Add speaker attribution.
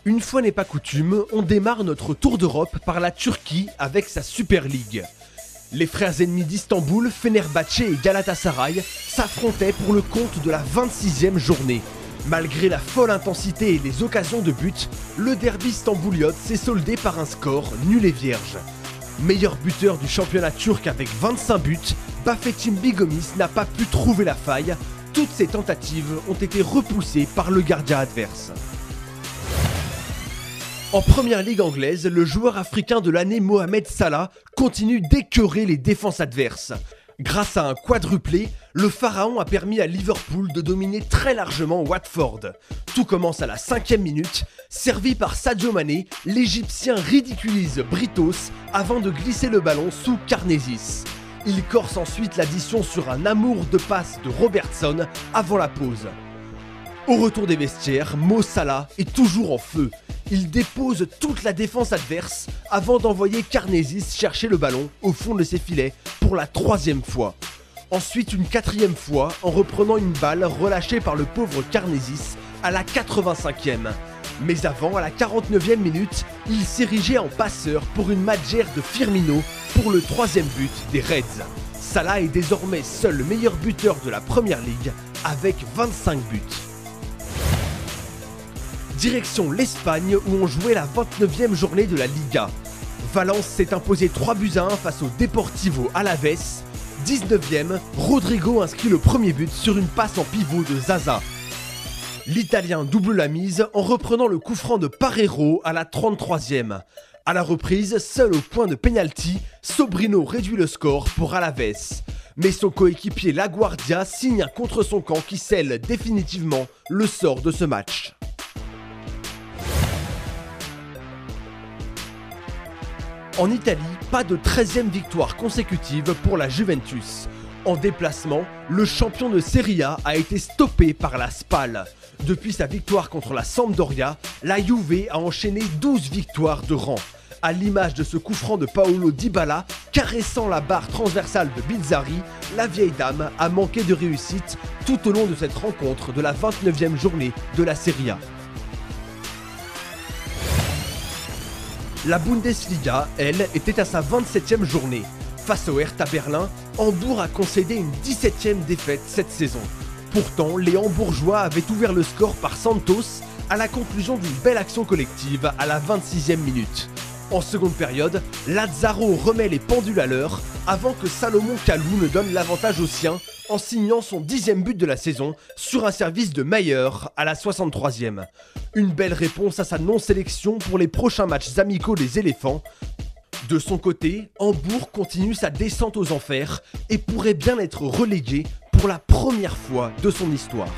Speaker 1: Une fois n'est pas coutume, on démarre notre tour d'Europe par la Turquie avec sa Super League. Les frères ennemis d'Istanbul, Fenerbahçe et Galatasaray s'affrontaient pour le compte de la 26e journée. Malgré la folle intensité et les occasions de but, le derby stambouliote s'est soldé par un score nul et vierge. Meilleur buteur du championnat turc avec 25 buts, Bafetim Bigomis n'a pas pu trouver la faille. Toutes ses tentatives ont été repoussées par le gardien adverse. En première ligue anglaise, le joueur africain de l'année Mohamed Salah continue d'écœurer les défenses adverses. Grâce à un quadruplé, le pharaon a permis à Liverpool de dominer très largement Watford. Tout commence à la 5e minute, servi par Sadio Mané, l'Égyptien ridiculise Britos avant de glisser le ballon sous Karnésis. Il corse ensuite l'addition sur un amour de passe de Robertson avant la pause. Au retour des vestiaires, Mo Salah est toujours en feu. Il dépose toute la défense adverse avant d'envoyer Karnésis chercher le ballon au fond de ses filets pour la 3e fois. Ensuite une 4e fois en reprenant une balle relâchée par le pauvre Karnésis à la 85e. Mais avant, à la 49e minute, il s'érigeait en passeur pour une matchère de Firmino pour le 3e but des Reds. Salah est désormais seul le meilleur buteur de la Première Ligue avec 25 buts. Direction l'Espagne où on jouait la 29e journée de la Liga. Valence s'est imposé 3-1 face au Deportivo Alavés. 19e, Rodrigo inscrit le premier but sur une passe en pivot de Zaza. L'Italien double la mise en reprenant le coup franc de Parreiro à la 33e. À la reprise, seul au point de pénalty, Sobrino réduit le score pour Alavés. Mais son coéquipier Laguardia signe un contre son camp qui scelle définitivement le sort de ce match. En Italie, pas de 13e victoire consécutive pour la Juventus. En déplacement, le champion de Serie A a été stoppé par la Spal. Depuis sa victoire contre la Sampdoria, la Juve a enchaîné 12 victoires de rang. À l'image de ce coup franc de Paolo Dybala, caressant la barre transversale de Bizzarri, la vieille dame a manqué de réussite tout au long de cette rencontre de la 29e journée de la Serie A. La Bundesliga, elle, était à sa 27e journée. Face au Hertha Berlin, Hambourg a concédé une 17e défaite cette saison. Pourtant, les Hambourgeois avaient ouvert le score par Santos à la conclusion d'une belle action collective à la 26e minute. En seconde période, Lazzaro remet les pendules à l'heure avant que Salomon Kalou ne donne l'avantage aux siens en signant son 10e but de la saison sur un service de Mayer à la 63e. Une belle réponse à sa non-sélection pour les prochains matchs amicaux des éléphants. De son côté, Hambourg continue sa descente aux enfers et pourrait bien être relégué pour la première fois de son histoire.